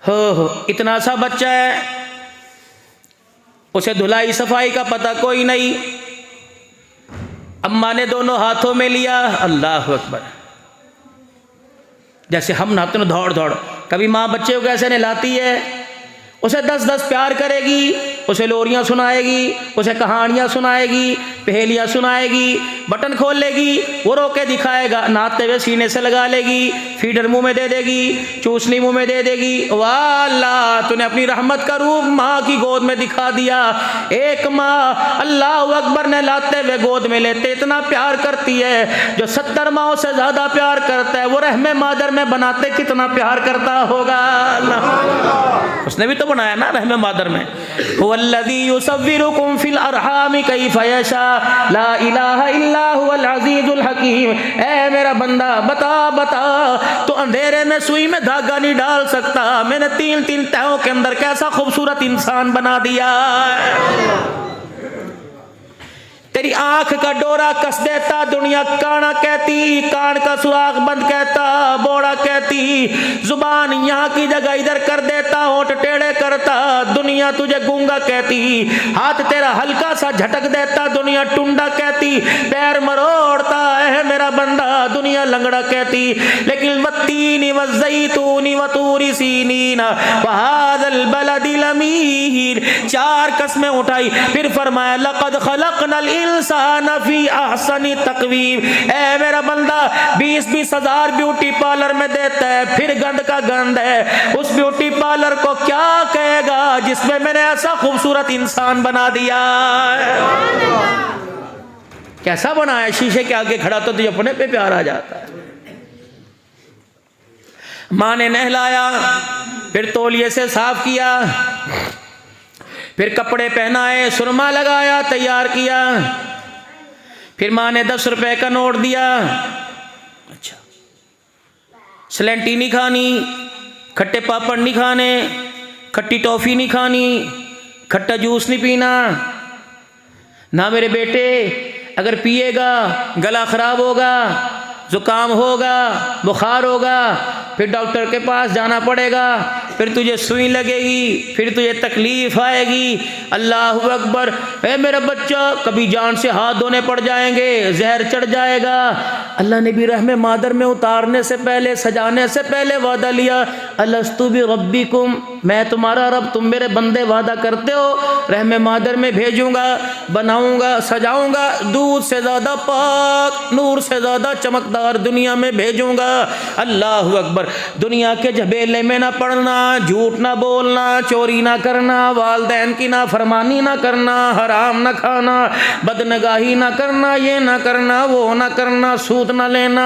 हो इतना सा बच्चा है, उसे धुलाई सफाई का पता कोई नहीं। अम्मा ने दोनों हाथों में लिया, अल्लाह अकबर, जैसे हम नहाते हैं दौड़ दौड़। कभी माँ बच्चे को कैसे नहलाती है, उसे 10-10 प्यार करेगी, उसे लोरियाँ सुनाएगी, उसे कहानियाँ सुनाएगी, पहेलियाँ सुनाएगी, बटन खोल लेगी, वो रोके दिखाएगा, नहाते हुए सीने से लगा लेगी, फीडर मुंह में दे देगी, चूसनी मुंह में दे देगी। वाह अल्लाह, तूने अपनी रहमत का रूप माँ की गोद में दिखा दिया। एक माँ अल्लाह अकबर नहलाते हुए गोद में लेते इतना प्यार करती है, जो 70 माओं से ज़्यादा प्यार करता है, वो रहमे मादर में बनाते कितना प्यार करता होगा। उसने भी तो बनाया ना रहमे मादर में। हुवल्लज़ी युसव्विरुकुम फिल अरहाम कैफ़ यशा ला इलाहा इल्ला हुवल अज़ीज़ुल हकीम। ऐ मेरा बंदा बता तो अंधेरे में सुई में धागा नहीं डाल सकता, मैंने 3-3 तहों के अंदर कैसा खूबसूरत इंसान बना दिया। तेरी आंख का डोरा कस देता, दुनिया काना कहती, कान का सुराख बंद कहता, बोड़ा कहती, जुबान यहाँ की जगह इधर कर देता, होंठ टेढ़े करता, दुनिया तुझे गूंगा कहती, हाथ तेरा हल्का सा झटक देता, दुनिया टुंडा कहती, पैर मरोड़ता है मेरा बंदा, दुनिया लंगड़ा कहती। लेकिन वत्तीनी वज़्ज़ैतूनी वतूरी सीनीन वहाज़ल बलदिल अमीर, 4 कसमें उठाई, फिर फरमाया लक़द ख़लक़नल इंसान फी अहसनी तक़वीम। ऐ मेरा बंदा 20-20 हज़ार ब्यूटी पार्लर में देता है, फिर गंद का गंद है, उस ब्यूटी पार्लर को क्या कहेगा जिसमें मैंने ऐसा खूबसूरत इंसान बना दिया। कैसा बनाया, शीशे के आगे खड़ा तो तुझे अपने पे प्यार आ जाता है। माँ ने नहलाया, फिर तौलिए से साफ किया, फिर कपड़े पहनाए, सुरमा लगाया, तैयार किया, फिर माँ ने 10 रुपए का नोट दिया। अच्छा, स्लेंटी नहीं खानी, खट्टे पापड़ नहीं खाने, खट्टी टॉफी नहीं खानी, खट्टा जूस नहीं पीना ना मेरे बेटे, अगर पिएगा गला खराब होगा, जुकाम होगा, बुखार होगा, फिर डॉक्टर के पास जाना पड़ेगा, फिर तुझे सुई लगेगी, फिर तुझे तकलीफ आएगी। अल्लाह अकबर। ए मेरा बच्चा, कभी जान से हाथ धोने पड़ जाएंगे, जहर चढ़ जाएगा। अल्लाह ने भी रहमे मादर में उतारने से पहले, सजाने से पहले वादा लिया, अलस्तु भी रब्बिकुम, मैं तुम्हारा रब, तुम मेरे बंदे वादा करते हो, रहमे मादर में भेजूंगा, बनाऊंगा, सजाऊंगा, दूध से ज़्यादा पाक, नूर से ज़्यादा चमकदार दुनिया में भेजूंगा। अल्लाह अकबर। दुनिया के झबेले में ना पड़ना, झूठ ना बोलना, चोरी ना करना, वालदैन की ना फरमानी ना करना, हराम ना खाना, बदनगाही ना करना, ये ना करना, वो ना करना, सूद ना लेना।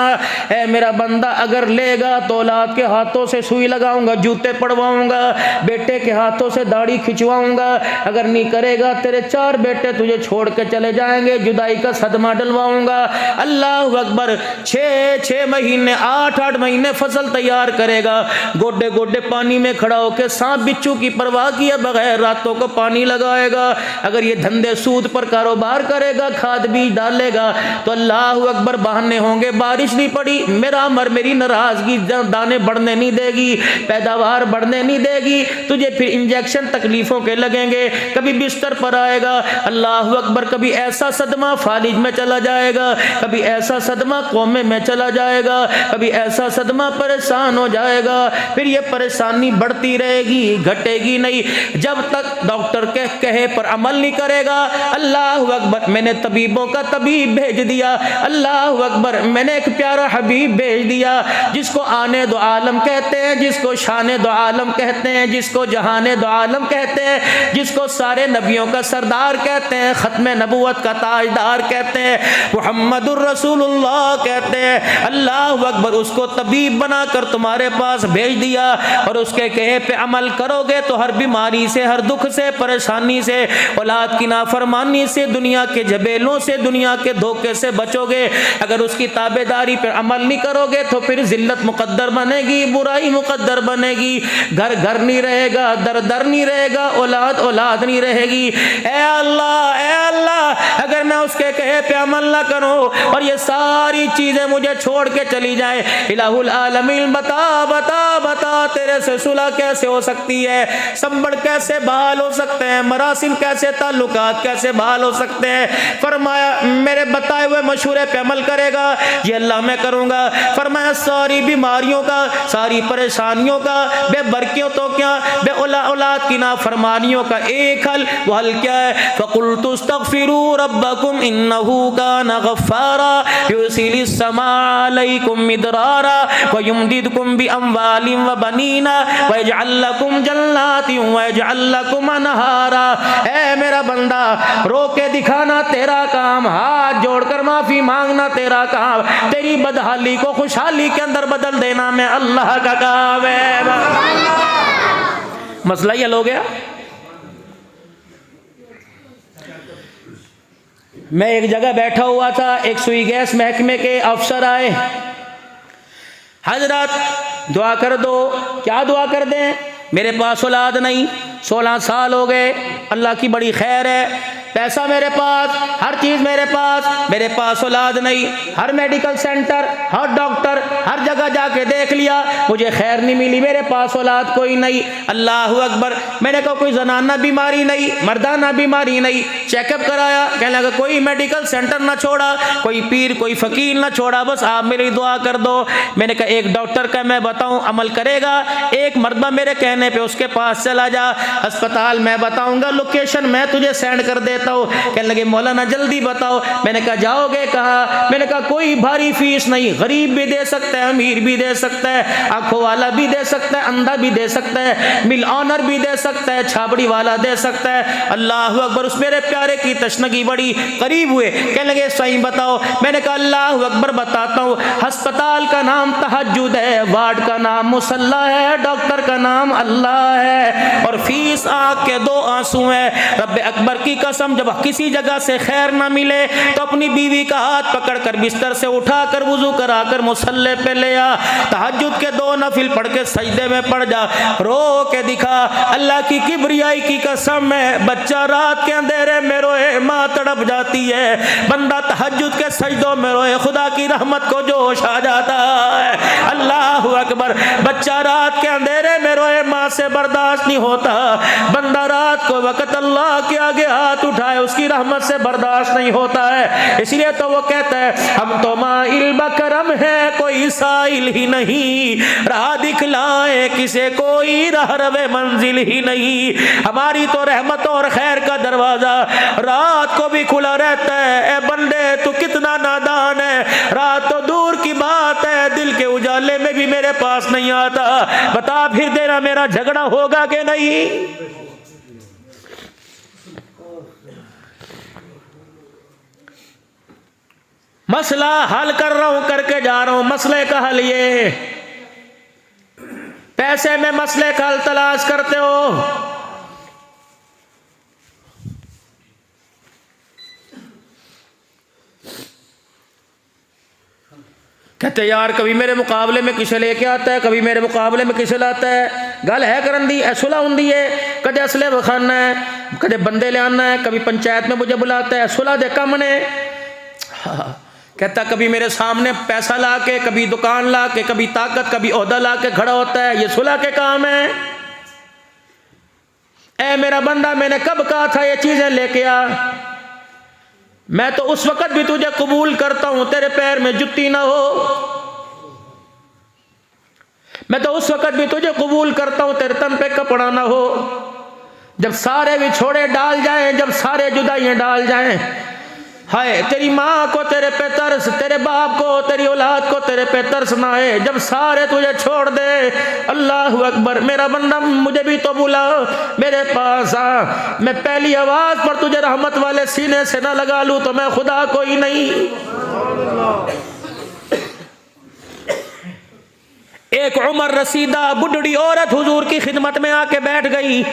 है मेरा बंदा, अगर लेगा तो औलाद के हाथों से सुई लगाऊंगा, जूते पड़वाऊंगा, बेटे के हाथों से दाढ़ी खिंचवाऊंगा। अगर नहीं करेगा तेरे 4 बेटे तुझे छोड़ के चले जाएंगे, जुदाई का सदमा डलवाऊंगा। अल्लाह अकबर। 6-6 महीने, 8-8 महीने फसल तैयार करेगा, गोडे गोडे पानी में खड़ा होकर सांप बिच्छू की परवाह किए बगैर रातों को पानी लगाएगा। अगर ये धंधे सूद पर कारोबार करेगा, खाद बीज डालेगा, तो अल्लाह अकबर बहाने होंगे, बारिश नहीं पड़ी, मेरा अमर, मेरी नाराजगी दाने बढ़ने नहीं देगी, पैदावार बढ़ने नहीं देगी, तुझे फिर इंजेक्शन तकलीफों के लगेंगे, कभी बिस्तर पर आएगा। अल्लाह अकबर। कभी ऐसा सदमा फालिज में चला जाएगा, कभी ऐसा सदमा कौमे में चला जाएगा, कभी ऐसा सदमा परेशान हो जाएगा, फिर ये परेशानी बढ़ती रहेगी, घटेगी नहीं, जब तक डॉक्टर के कहे पर अमल नहीं करेगा। अल्लाह अकबर। मैंने तबीबों का तबीब भेज दिया, अल्लाह अकबर, मैंने एक प्यारा हबीब भेज दिया, जिसको आने दो आलम कहते हैं, जिसको शाने दो आलम कहते हैं, जिसको जहाने दो आलम कहते हैं, जिसको सारे नबियों का सरदार कहते हैं, खत्म नबूवत का ताजदार कहते हैं, मुहम्मदुर रसूलुल्लाह कहते हैं। अल्लाह अकबर। उसको तबीब बनाकर तुम्हारे पास भेज दिया, और उसके कहे पे अमल करोगे तो हर बीमारी से, हर दुख से, परेशानी से, औलाद की नाफरमानी से, दुनिया के झबेलों से, दुनिया के धोखे से बचोगे। अगर उसकी ताबेदारी पर अमल नहीं करोगे तो फिर जिल्लत मुकद्दर बनेगी, बुराई मुकद्दर बनेगी, घर घर नहीं रहेगा, दर दर नहीं रहेगा, औलाद औलाद नहीं रहेगी। ए अल्लाह, अगर मैं उसके कहे पे अमल ना करूं और ये सारी चीजें मुझे छोड़ के चली जाए, इलाहुल आलमीन बता बता बता तेरे से सुलह कैसे हो सकती है, संबड़ कैसे बहाल हो सकते हैं, मरासिम कैसे, ताल्लुकात कैसे बहाल हो सकते हैं। फरमाया मेरे बताए हुए मशूरे पे अमल करेगा, ये अल्लाह मैं करूंगा। फरमाया सारी बीमारियों का, सारी परेशानियों का, बेबरकियों तो क्या, बे औलाद की नाफरमानियों का एक हल, वो हल क्या है? फकुल्तु अस्तगफिरू रब्बकुम इन्नहू काना गफ्फारा युरसिलिस समा अलैकुम मिदरारा व युमदिदकुम बि अम्वालिन व बनीना व यजअल लकुम जन्नातिन व यजअल लकुम अनहारा। ए मेरा बंदा, रो के दिखाना तेरा काम, हाथ जोड़कर माफी मांगना तेरा काम, तेरी बदहाली को खुशहाली के अंदर बदल देना मैं अल्लाह का काम है। मसला ही हल हो गया। मैं एक जगह बैठा हुआ था, एक सुई गैस महकमे के अफसर आए, हजरत दुआ कर दो। क्या दुआ कर दें? मेरे पास औलाद नहीं, 16 साल हो गए, अल्लाह की बड़ी खैर है, पैसा मेरे पास, हर चीज़ मेरे पास औलाद नहीं। हर मेडिकल सेंटर, हर डॉक्टर, हर जगह जाके देख लिया, मुझे खैर नहीं मिली, मेरे पास औलाद कोई नहीं। अल्लाह अकबर। मैंने कहा कोई जनाना बीमारी नहीं, मर्दाना बीमारी नहीं। चेकअप कराया, कहने लगा कोई मेडिकल सेंटर ना छोड़ा, कोई पीर कोई फ़कीर ना छोड़ा, बस आप मेरी दुआ कर दो। मैंने कहा एक डॉक्टर का मैं बताऊँ अमल करेगा, एक मर्दा मेरे कहने पर उसके पास चला जा, अस्पताल मैं बताऊँगा, लोकेशन मैं तुझे सेंड कर देता हूँ। कहने लगे मौलाना जल्दी बताओ। मैंने कहा जाओगे कहाँ? मैंने कहा कोई भारी फीस नहीं, गरीब भी दे सकता है, अमीर भी दे सकता है, आंखों वाला भी दे सकता है, अंधा भी दे सकता है, मिल ऑनर भी दे सकता है, छाबड़ी वाला दे सकता है। अल्लाह अकबर। उस मेरे प्यारे की तशनगी बड़ी करीब हुए, कहने लगे सही बताओ। मैंने कहा अल्लाह अकबर बताता हूँ, अस्पताल का नाम तहज्जुद है, वार्ड का नाम मुसल्ला है, डॉक्टर का नाम अल्लाह है, और फीस आँख के 2 आंसू है। रब्बे अकबर की कसम, जब किसी जगह से खैर ना मिले तो अपनी बीवी का हाथ पकड़कर बिस्तर से उठाकर वुजू कराकर मुसल्ले पे ले आ, तहज्जुद के 2 नफिल पढ़ के सजदे में पड़ जा, रो के दिखा। अल्लाह की किबरियाई की कसम है, बच्चा रात के अंधेरे में रोए, माँ तड़प जाती है, बंदा तहज्जुद के सजदों में रोए, खुदा की रहमत को जोश आ जाता है। अल्लाह अकबर। बच्चा रात के अंधेरे में रोए, माँ से बर्दाश्त नहीं होता, बंदा रात को वक्त अल्लाह के आगे हाथ उठाए, उसकी रहमत से बर्दाश्त नहीं होता है। इसलिए तो वो कहता है हम तो माइल बकरम है, कोई साइल ही नहीं, राह दिखलाए किसे कोई रहरवे मंजिल ही नहीं। हमारी तो रहमत और खैर का दरवाजा रात को भी खुला रहता है। ए बंदे तू कितना नादान है, रात तो दूर की बात है, दिल के उजाले में भी मेरे पास नहीं आता। बता फिर तेरा मेरा झगड़ा होगा कि नहीं? मसला हल कर रहा हूं, करके जा रहा हूं। मसले का हल ये, पैसे में मसले का हल तलाश करते हो, कहते यार कभी मेरे मुकाबले में किसे लेके आता है, कभी मेरे मुकाबले में किसे लाता है। गल है करन दी, सुलह होंदी है, कदे असले वखाना है, कदे बंदे ले आना है, कभी पंचायत में मुझे बुलाता है, सुलह दे कम ने। कहता कभी मेरे सामने पैसा ला के, कभी दुकान ला के, कभी ताकत, कभी ओहदा ला के खड़ा होता है, ये सुलह के काम है। ए मेरा बंदा, मैंने कब कहा था ये चीजें लेके आ? मैं तो उस वक्त भी तुझे कबूल करता हूं तेरे पैर में जुत्ती ना हो, मैं तो उस वक्त भी तुझे कबूल करता हूं तेरे तन पे कपड़ा ना हो। जब सारे बिछोड़े डाल जाएं, जब सारे जुदाइयां डाल जाएं, हाय तेरी माँ को तेरे पे तरस, तेरे बाप को, तेरी औलाद को तेरे पे तरस ना है, जब सारे तुझे छोड़ दे। अल्लाह अकबर। मेरा बंदा मुझे भी तो बुला, मेरे पास आ, मैं पहली आवाज पर तुझे रहमत वाले सीने से ना लगा लूं तो मैं खुदा कोई नहीं। एक उम्र रसीदा बुढ़ड़ी औरत हुजूर की खिदमत में आके बैठ गई,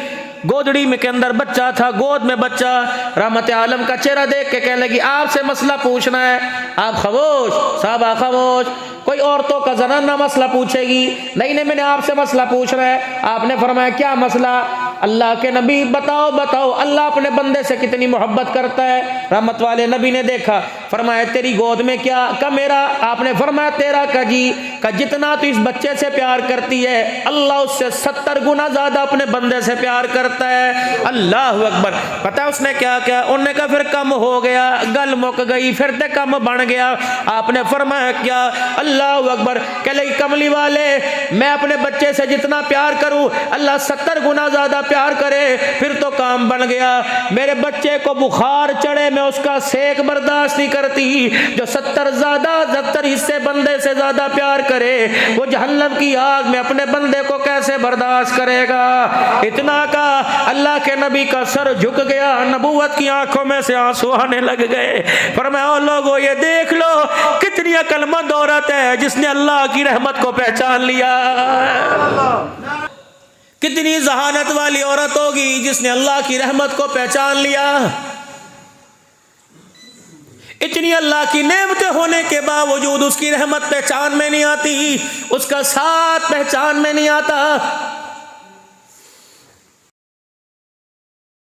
गोदड़ी में के अंदर बच्चा था, गोद में बच्चा। रहमत आलम का चेहरा देख के कहने लगी आपसे मसला पूछना है। आप खामोश, साहबा खामोश, कोई औरतों का जनाना मसला पूछेगी नहीं, नहीं मैंने आपसे मसला पूछना है। आपने फरमाया क्या मसला? अल्लाह के नबी बताओ बताओ, अल्लाह अपने बंदे से कितनी मोहब्बत करता है? रहमत वाले नबी ने देखा, फरमाया तेरी गोद में क्या? का मेरा। आपने फरमाया तेरा का जी। का जितना तू इस बच्चे से प्यार करती है अल्लाह उससे 70 गुना ज्यादा अपने बंदे से प्यार करता है। अल्लाह अकबर। पता है उसने क्या क्या? उन्होंने कहा फिर कम हो गया, गल मुक गई, फिर ते कम बन गया। आपने फरमाया क्या? अल्लाह अकबर। कह लगी कमली वाले, मैं अपने बच्चे से जितना प्यार करूं अल्लाह 70 गुना ज्यादा प्यार करे, फिर तो काम बन गया। मेरे बच्चे को बुखार चढ़े, मैं उसका सेक बर्दाश्त नहीं करती। जो 70 हिस्से बंदे से ज्यादा प्यार करे वो जहन्नम की आग में अपने बंदे को कैसे बर्दाश्त करेगा? इतना का अल्लाह के नबी का सर झुक गया, नबूवत की आंखों में से आंसू आने लग गए। फरमाया लोगों ये देख लो कितनी अक्लमंद औरत है जिसने अल्लाह की रहमत को पहचान लिया। कितनी जहानत वाली औरत होगी जिसने अल्लाह की रहमत को पहचान लिया। इतनी अल्लाह की नेमतें होने के बावजूद उसकी रहमत पहचान में नहीं आती, उसका साथ पहचान में नहीं आता।